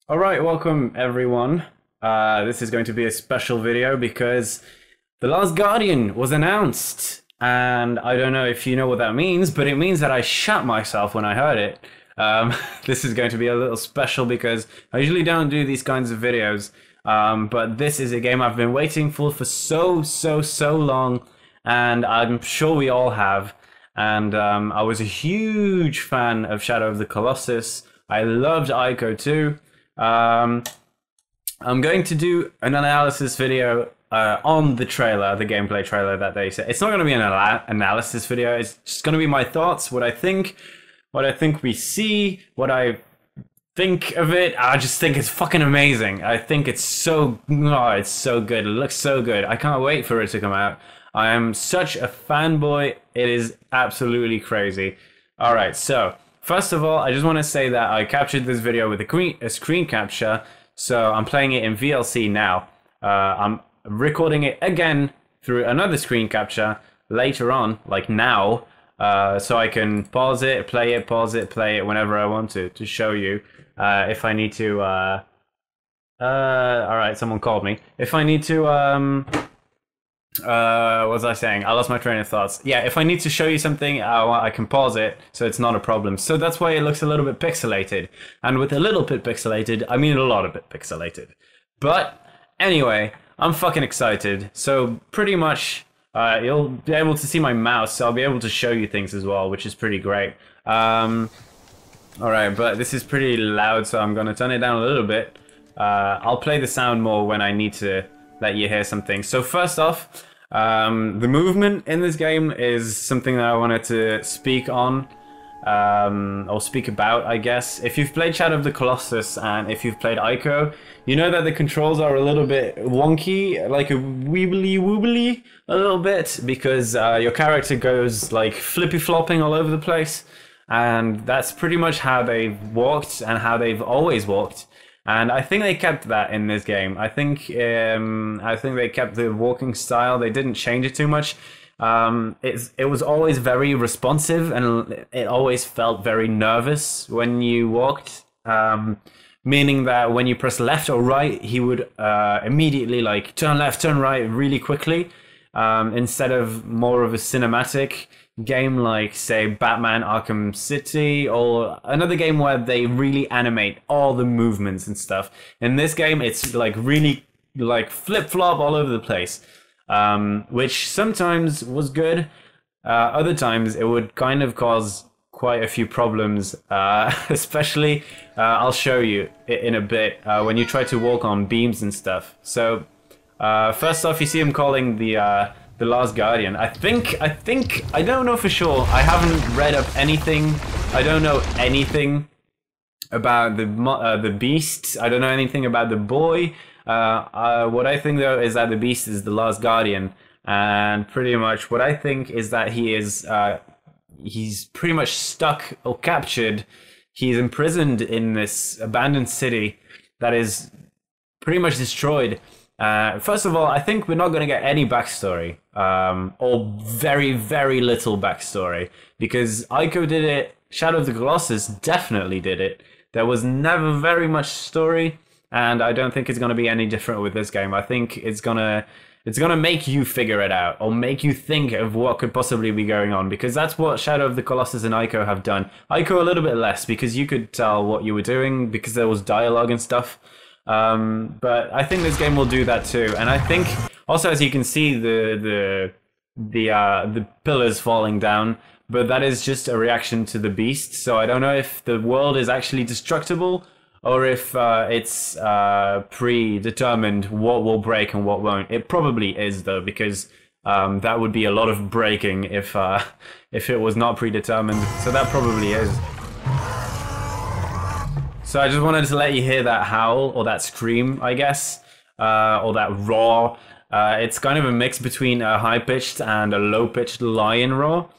Alright, welcome everyone. This is going to be a special video because The Last Guardian was announced. And I don't know if you know what that means, but it means that I shat myself when I heard it. This is going to be a little special because I usually don't do these kinds of videos. But this is a game I've been waiting for so long. And I'm sure we all have. And I was a huge fan of Shadow of the Colossus. I loved Ico too. I'm going to do an analysis video on the trailer, the gameplay trailer that they said. It's not going to be an analysis video. It's just going to be my thoughts, what I think we see, what I think of it. I just think it's fucking amazing. I think it's so good. It looks so good. I can't wait for it to come out. I am such a fanboy. It is absolutely crazy. All right, so first of all, I just want to say that I captured this video with a screen capture, so I'm playing it in VLC now. I'm recording it again through another screen capture later on, like now, so I can pause it, play it, whenever I want to show you. If I need to, all right, someone called me. If I need to, what was I saying? I lost my train of thoughts. Yeah, if I need to show you something, I can pause it, so it's not a problem. So that's why it looks a little bit pixelated. And with a little bit pixelated, I mean a lot of bit pixelated. But anyway, I'm fucking excited. So pretty much, you'll be able to see my mouse, so I'll be able to show you things as well, which is pretty great. Alright, but this is pretty loud, so I'm gonna turn it down a little bit. I'll play the sound more when I need to let you hear something. So first off, the movement in this game is something that I wanted to speak on, or speak about, I guess. If you've played Shadow of the Colossus and if you've played Ico, you know that the controls are a little bit wonky, like a weebly a little bit, because your character goes like flippy-flopping all over the place, and that's pretty much how they've walked and how they've always walked. And I think they kept that in this game. I think they kept the walking style. They didn't change it too much. It was always very responsive, and it always felt very nervous when you walked. Meaning that when you press left or right, he would immediately like turn left, turn right really quickly, instead of more of a cinematic game like, say, Batman Arkham City, or another game where they really animate all the movements and stuff. In this game, it's like really like flip-flop all over the place, which sometimes was good. Other times it would kind of cause quite a few problems, especially, I'll show you in a bit, when you try to walk on beams and stuff. So first off, you see him calling the Last Guardian. I don't know for sure. I haven't read up anything. I don't know anything about the beast. I don't know anything about the boy. What I think though is that the beast is the Last Guardian, and pretty much what I think is that he's pretty much stuck or captured. He's imprisoned in this abandoned city that is pretty much destroyed. First of all, I think we're not going to get any backstory, or very little backstory, because Ico did it, Shadow of the Colossus definitely did it. There was never very much story, and I don't think it's going to be any different with this game. I think it's gonna make you figure it out, or make you think of what could possibly be going on, because that's what Shadow of the Colossus and Ico have done. Ico a little bit less, because you could tell what you were doing, because there was dialogue and stuff. But I think this game will do that too, and I think also, as you can see, the pillars falling down, but that is just a reaction to the beast. So I don't know if the world is actually destructible, or if it's predetermined what will break and what won't. It probably is though, because that would be a lot of breaking if it was not predetermined. So that probably is. So I just wanted to let you hear that howl, or that scream, I guess, or that roar. It's kind of a mix between a high-pitched and a low-pitched lion roar.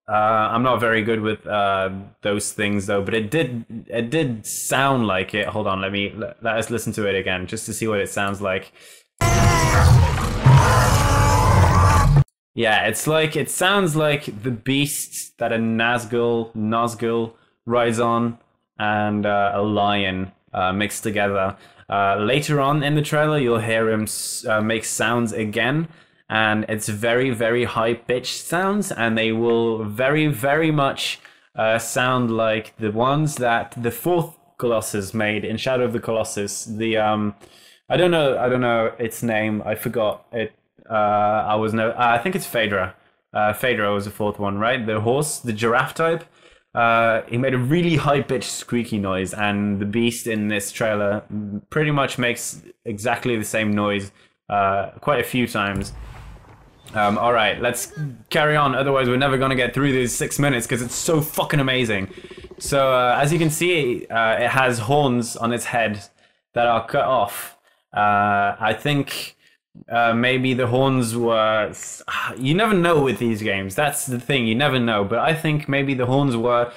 I'm not very good with those things though, but it did sound like it. Hold on, let us listen to it again, just to see what it sounds like. Yeah, it sounds like the beast that a Nazgul rides on, and a lion mixed together. Later on in the trailer, you'll hear him make sounds again, and it's very, very high-pitched sounds, and they will very, very much sound like the ones that the fourth Colossus made in Shadow of the Colossus. The I don't know its name. I forgot it. I think it's Phaedra. Phaedra was the fourth one, right? The horse, the giraffe type. He made a really high-pitched squeaky noise, and the beast in this trailer pretty much makes exactly the same noise quite a few times. Alright, let's carry on, otherwise we're never going to get through these 6 minutes because it's so fucking amazing. So, as you can see, it has horns on its head that are cut off. I think maybe the horns were... You never know with these games, that's the thing, you never know. But I think maybe the horns were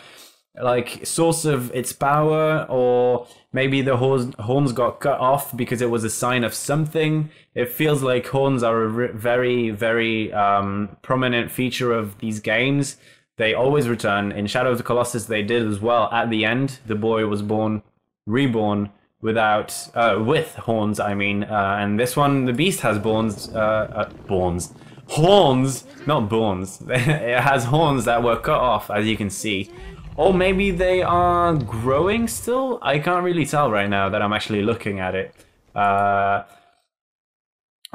like source of its power, or maybe the horns got cut off because it was a sign of something. It feels like horns are a very, very prominent feature of these games. They always return. In Shadow of the Colossus, they did as well. At the end, the boy was reborn without with horns. I mean, and this one, the beast has horns, not bones. It has horns that were cut off, as you can see. Or maybe they are growing still? I can't really tell right now that I'm actually looking at it. I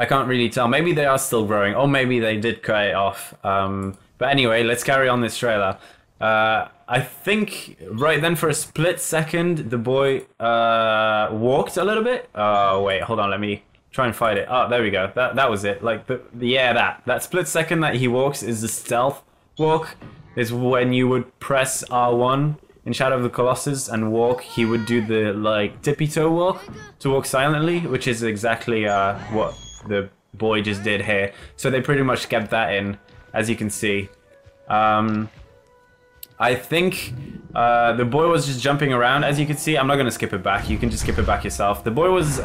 can't really tell. Maybe they are still growing, or maybe they did cut it off. But anyway, let's carry on this trailer. I think right then for a split second, the boy walked a little bit. Oh, wait, hold on, let me try and find it. Oh, there we go. That was it. Like, that split second that he walks is the stealth walk. Is when you would press R1 in Shadow of the Colossus and walk, he would do the like tippy-toe walk to walk silently, which is exactly what the boy just did here. So they pretty much kept that in, as you can see. I think the boy was just jumping around, as you can see. I'm not going to skip it back, you can just skip it back yourself. The boy was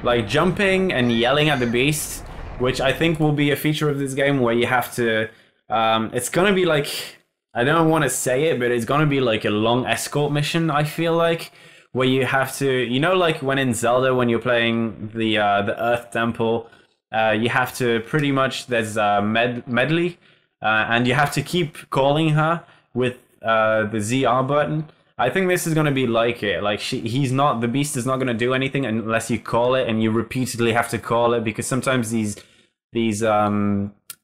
like jumping and yelling at the beast, which I think will be a feature of this game where you have to... it's gonna be like, I don't want to say it, but it's gonna be like a long escort mission, I feel like, where you have to, you know, like when in Zelda, when you're playing the Earth Temple, you have to pretty much, there's Medley, and you have to keep calling her with the ZR button. I think this is gonna be like it. Like the beast is not gonna do anything unless you call it, and you repeatedly have to call it, because sometimes these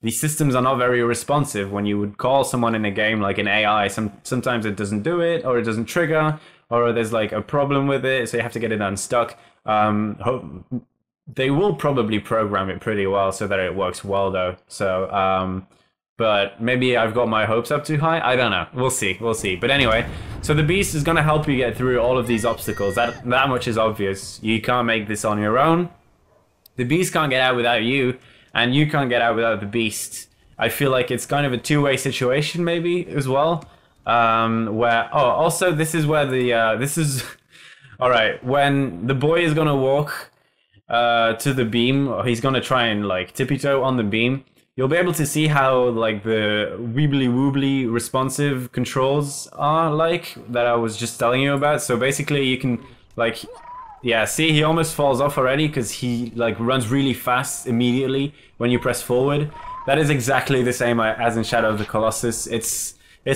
systems are not very responsive. When you would call someone in a game, like an AI, sometimes it doesn't do it, or it doesn't trigger, or there's like a problem with it, so you have to get it unstuck. They will probably program it pretty well so that it works well, though. So, but maybe I've got my hopes up too high. I don't know. We'll see. We'll see. But anyway, so the beast is going to help you get through all of these obstacles. That much is obvious. You can't make this on your own. The beast can't get out without you. And you can't get out without the beast. I feel like it's kind of a two-way situation, maybe, as well. Where, oh, also, this is where the, alright, when the boy is gonna walk to the beam, or he's gonna try and, like, tippy-toe on the beam, you'll be able to see how, like, the weebly-woobly responsive controls are, like, that I was just telling you about. So basically, you can, like... Yeah, see, he almost falls off already because he like runs really fast immediately when you press forward. That is exactly the same as in Shadow of the Colossus. It's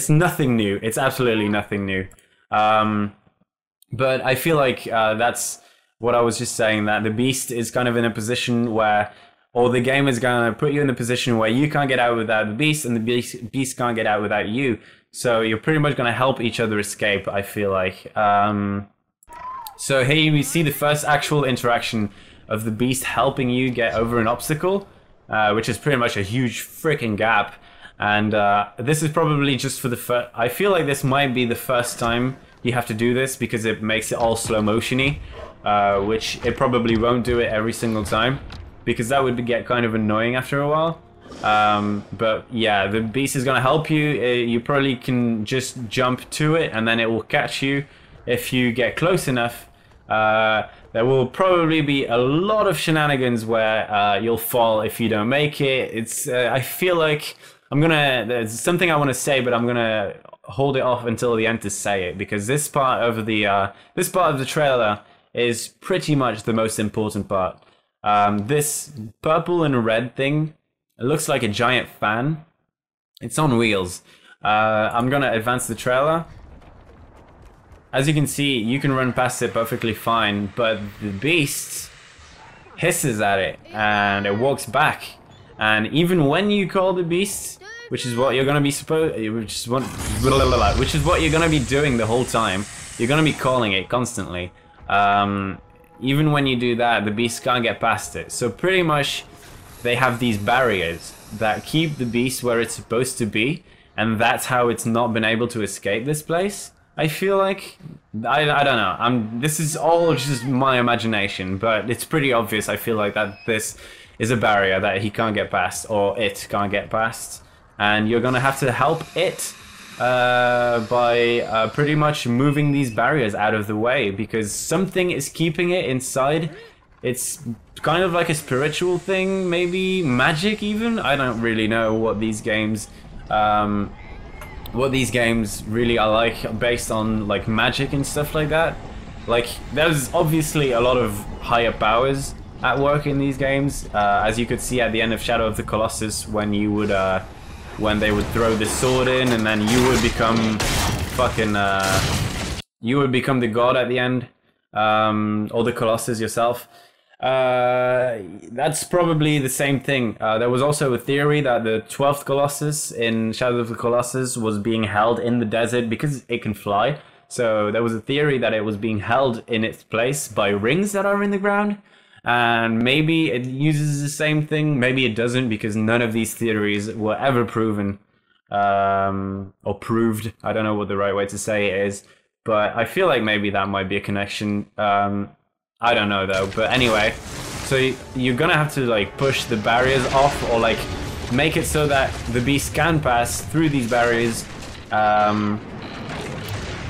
nothing new. It's absolutely nothing new. But I feel like that's what I was just saying, that the beast is kind of in a position where, or the game is going to put you in a position where you can't get out without the beast, and the beast can't get out without you. So you're pretty much going to help each other escape, I feel like. So here we see the first actual interaction of the beast helping you get over an obstacle, which is pretty much a huge freaking gap. And this is probably just for the first... I feel like this might be the first time you have to do this, because it makes it all slow motion-y, which it probably won't do it every single time, because that would get kind of annoying after a while. But yeah, the beast is going to help you. You probably can just jump to it, and then it will catch you if you get close enough. There will probably be a lot of shenanigans where you'll fall if you don't make it. It's I feel like There's something I want to say, but I'm gonna hold it off until the end to say it, because this part of the trailer is pretty much the most important part. This purple and red thing, it looks like a giant fan. It's on wheels. I'm gonna advance the trailer. As you can see, you can run past it perfectly fine, but the beast hisses at it and it walks back. And even when you call the beast, which is what you're gonna be which is what you're gonna be doing the whole time, you're gonna be calling it constantly. Even when you do that, the beast can't get past it. So pretty much, they have these barriers that keep the beast where it's supposed to be, and that's how it's not been able to escape this place. I feel like, I don't know, this is all just my imagination, but it's pretty obvious, I feel like, that this is a barrier that he can't get past, or it can't get past, and you're gonna have to help it by pretty much moving these barriers out of the way, because something is keeping it inside. It's kind of like a spiritual thing, maybe magic even. I don't really know what these games really are like, based on like magic and stuff like that. Like, there's obviously a lot of higher powers at work in these games, as you could see at the end of Shadow of the Colossus, when you would when they would throw the sword in, and then you would become fucking you would become the god at the end, or the Colossus yourself. That's probably the same thing. There was also a theory that the 12th Colossus in Shadow of the Colossus was being held in the desert because it can fly. So there was a theory that it was being held in its place by rings that are in the ground. And maybe it uses the same thing, maybe it doesn't, because none of these theories were ever proven, or proved. I don't know what the right way to say it is, but I feel like maybe that might be a connection. I don't know though, but anyway, so you're gonna have to like push the barriers off, or like make it so that the beast can pass through these barriers,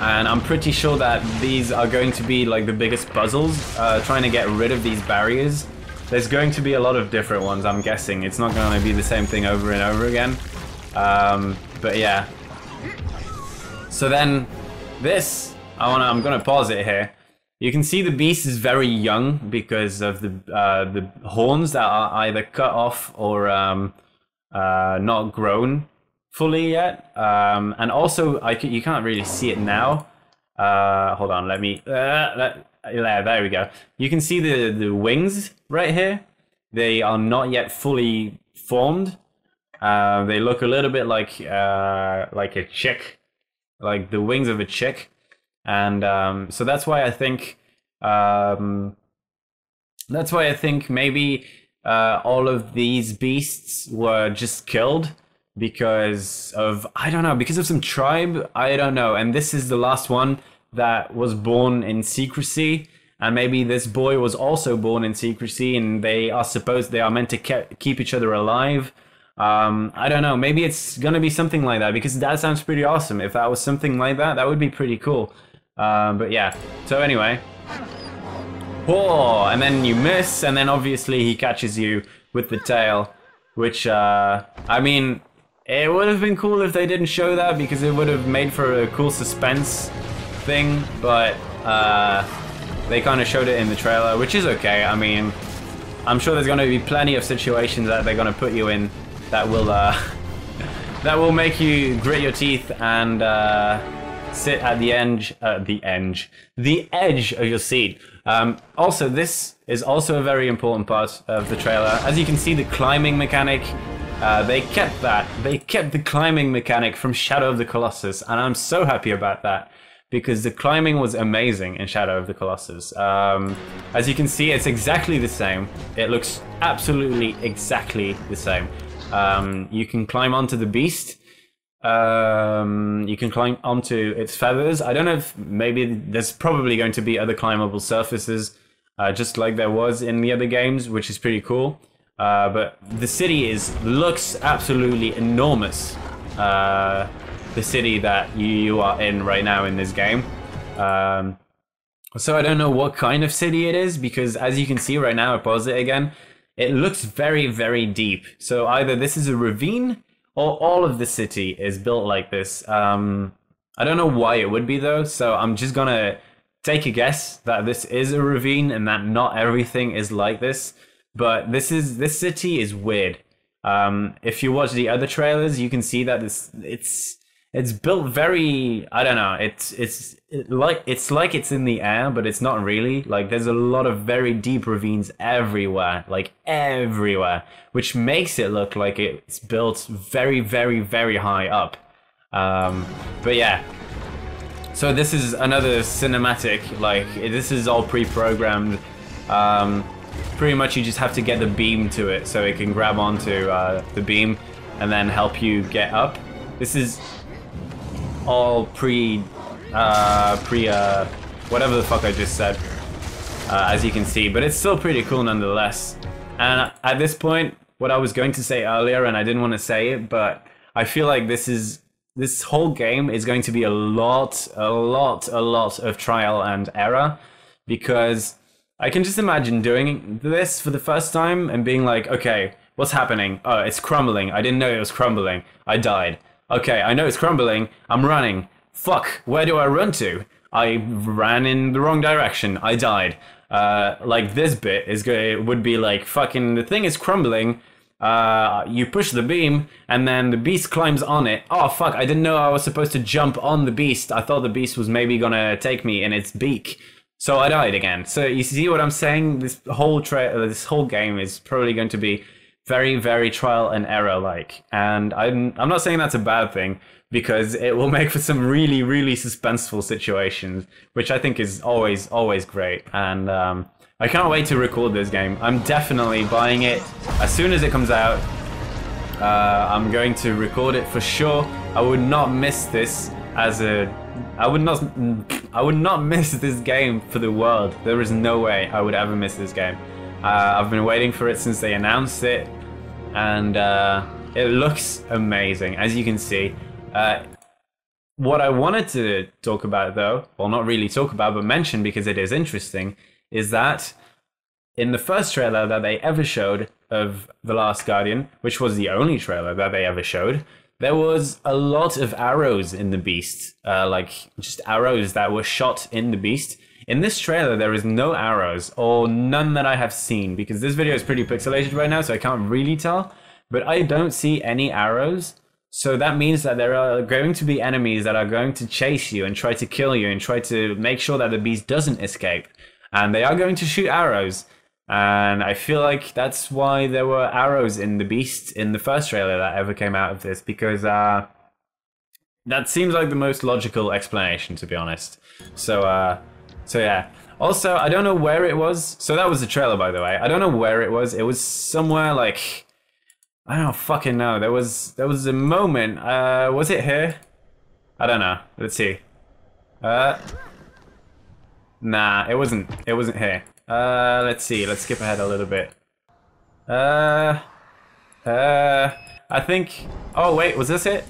and I'm pretty sure that these are going to be like the biggest puzzles, trying to get rid of these barriers. There's going to be a lot of different ones, I'm guessing. It's not going to be the same thing over and over again. But yeah. So then, this, I'm going to pause it here. You can see the beast is very young because of the horns that are either cut off or not grown fully yet, and also you can't really see it now. Hold on, let me. There we go. You can see the wings right here. They are not yet fully formed. They look a little bit like a chick, like the wings of a chick, and so that's why I think maybe all of these beasts were just killed. Because of, I don't know, because of some tribe, I don't know. And this is the last one that was born in secrecy. And maybe this boy was also born in secrecy, and they are meant to keep each other alive. I don't know, maybe it's gonna be something like that, because that sounds pretty awesome. If that was something like that, that would be pretty cool. But yeah, so anyway. Oh, and then you miss, and then obviously he catches you with the tail. Which, I mean, it would have been cool if they didn't show that, because it would have made for a cool suspense thing, but they kind of showed it in the trailer, which is okay. I mean, I'm sure there's going to be plenty of situations that they're going to put you in that will that will make you grit your teeth and sit at the edge of your seat. Also, this is also a very important part of the trailer. As you can see, the climbing mechanic, they kept that. They kept the climbing mechanic from Shadow of the Colossus, and I'm so happy about that, because the climbing was amazing in Shadow of the Colossus. As you can see, it's exactly the same. It looks absolutely exactly the same. You can climb onto the beast. You can climb onto its feathers. I don't know if maybe there's probably going to be other climbable surfaces, just like there was in the other games, which is pretty cool. But the city looks absolutely enormous. The city that you are in right now in this game. So I don't know what kind of city it is, because as you can see right now, I pause it again, it looks very, very deep. So either this is a ravine, all of the city is built like this. I don't know why it would be though, so I'm just gonna take a guess that this is a ravine and that not everything is like this. But this city is weird. If you watch the other trailers, you can see that it's built very, I don't know, it's like it's in the air, but it's not really. Like there's a lot of very deep ravines everywhere, like everywhere, which makes it look like it's built very, very, very high up. But yeah, so this is another cinematic, like this is all pre-programmed. Pretty much you just have to get the beam to it so it can grab onto the beam and then help you get up. This is all whatever the fuck I just said, as you can see, but it's still pretty cool nonetheless. And at this point, what I was going to say earlier, and I didn't want to say it, but I feel like this whole game is going to be a lot of trial and error, because I can just imagine doing this for the first time and being like, okay, what's happening? Oh, it's crumbling. I didn't know it was crumbling. I died. Okay, I know it's crumbling. I'm running. Fuck, where do I run to? I ran in the wrong direction. I died. Like this bit would be like, fucking, the thing is crumbling. You push the beam, and then the beast climbs on it. Oh fuck, I didn't know I was supposed to jump on the beast. I thought the beast was maybe gonna take me in its beak. So I died again. So you see what I'm saying? This whole game is probably going to be very, very trial and error like. And I'm not saying that's a bad thing, because it will make for some really, really suspenseful situations, which I think is always great. And I can't wait to record this game. I'm definitely buying it as soon as it comes out. I'm going to record it for sure. I would not miss this I would not miss this game for the world. There is no way I would ever miss this game. I've been waiting for it since they announced it, and it looks amazing, as you can see. What I wanted to talk about though, well, not really talk about, but mention because it is interesting, is that in the first trailer that they ever showed of The Last Guardian, which was the only trailer that they ever showed, there was a lot of arrows in the beast, like just arrows that were shot in the beast. In this trailer, there is no arrows, or none that I have seen, because this video is pretty pixelated right now, so I can't really tell, but I don't see any arrows. So that means that there are going to be enemies that are going to chase you and try to kill you and try to make sure that the beast doesn't escape. And they are going to shoot arrows. And I feel like that's why there were arrows in the beast in the first trailer that ever came out of this, because that seems like the most logical explanation, to be honest. So yeah. Also, I don't know where it was. So that was the trailer, by the way. I don't know where it was. It was somewhere like, I don't fucking know. There was a moment. Was it here? I don't know. Let's see. Nah, it wasn't here. Let's see. Let's skip ahead a little bit. I think. Oh wait, was this it?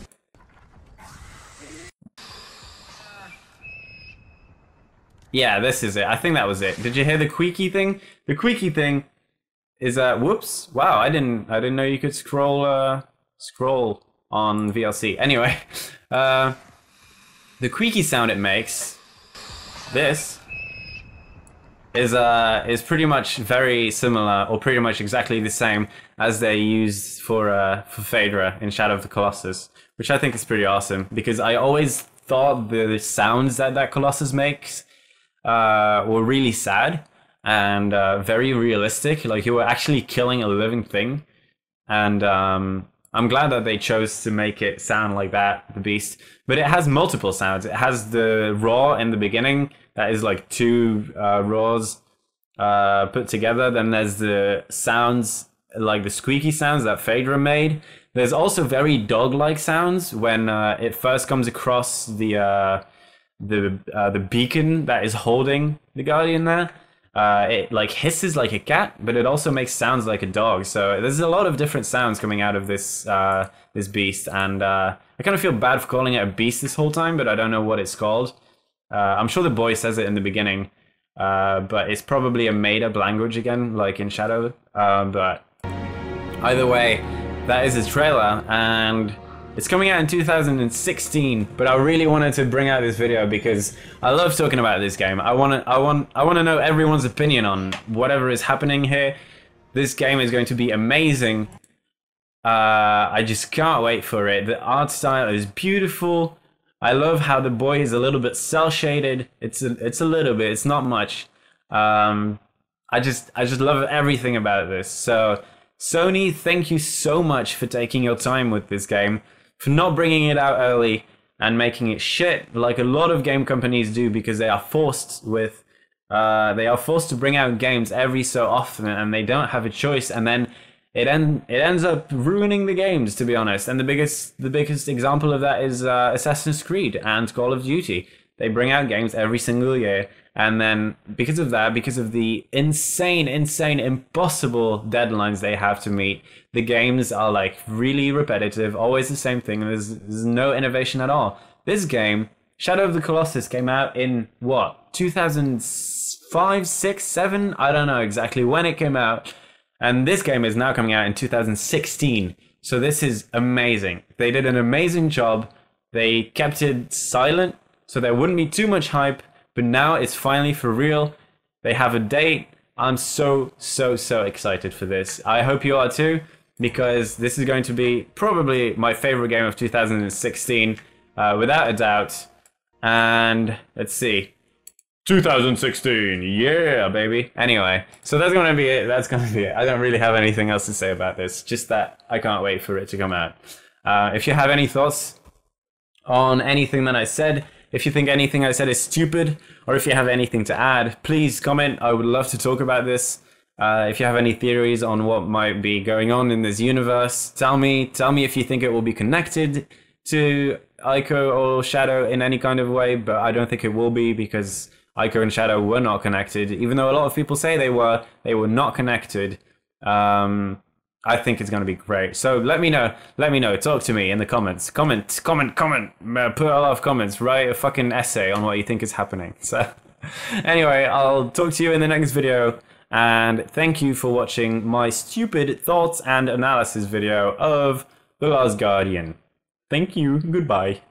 Yeah, this is it. I think that was it. Did you hear the squeaky thing? The squeaky thing is whoops. Wow, I didn't know you could scroll on VLC. Anyway, the squeaky sound it makes, this is pretty much very similar, or pretty much exactly the same as they used for Phaedra in Shadow of the Colossus, which I think is pretty awesome, because I always thought the sounds that Colossus makes were really sad and very realistic, like you were actually killing a living thing. And I'm glad that they chose to make it sound like that, the beast. But it has multiple sounds. It has the roar in the beginning, that is like two roars put together. Then there's the sounds, like the squeaky sounds that Phaedra made. There's also very dog-like sounds when it first comes across the beacon that is holding the Guardian there. It like hisses like a cat, but it also makes sounds like a dog. So there's a lot of different sounds coming out of this this beast, and I kind of feel bad for calling it a beast this whole time, but I don't know what it's called. I'm sure the boy says it in the beginning, but it's probably a made-up language again, like in Shadow. But either way, that is a trailer, and it's coming out in 2016. But I really wanted to bring out this video because I love talking about this game. I want to know everyone's opinion on whatever is happening here. This game is going to be amazing. I just can't wait for it. The art style is beautiful. I love how the boy is a little bit cel shaded. It's a little bit. It's not much. I just love everything about this. So Sony, thank you so much for taking your time with this game, for not bringing it out early and making it shit like a lot of game companies do, because they are forced to bring out games every so often and they don't have a choice, and then it ends up ruining the games, to be honest. And the biggest example of that is Assassin's Creed and Call of Duty. They bring out games every single year, and then because of the insane, impossible deadlines they have to meet, the games are like really repetitive, always the same thing, and there's no innovation at all. This game, Shadow of the Colossus, came out in what, 2005, 6, 7? I don't know exactly when it came out. And this game is now coming out in 2016. So this is amazing. They did an amazing job. They kept it silent so there wouldn't be too much hype. But now it's finally for real. They have a date. I'm so excited for this. I hope you are too, because this is going to be probably my favorite game of 2016, without a doubt. And let's see. 2016, yeah, baby. Anyway, so that's gonna be it. I don't really have anything else to say about this. Just that I can't wait for it to come out. If you have any thoughts on anything that I said, if you think anything I said is stupid, or if you have anything to add, please comment. I would love to talk about this. If you have any theories on what might be going on in this universe, tell me. Tell me if you think it will be connected to Ico or Shadow in any kind of way, but I don't think it will be, because Ico and Shadow were not connected. Even though a lot of people say they were not connected. I think it's going to be great. So let me know. Talk to me in the comments. Comment. Put a lot of comments. Write a fucking essay on what you think is happening. So anyway, I'll talk to you in the next video. And thank you for watching my stupid thoughts and analysis video of The Last Guardian. Thank you. Goodbye.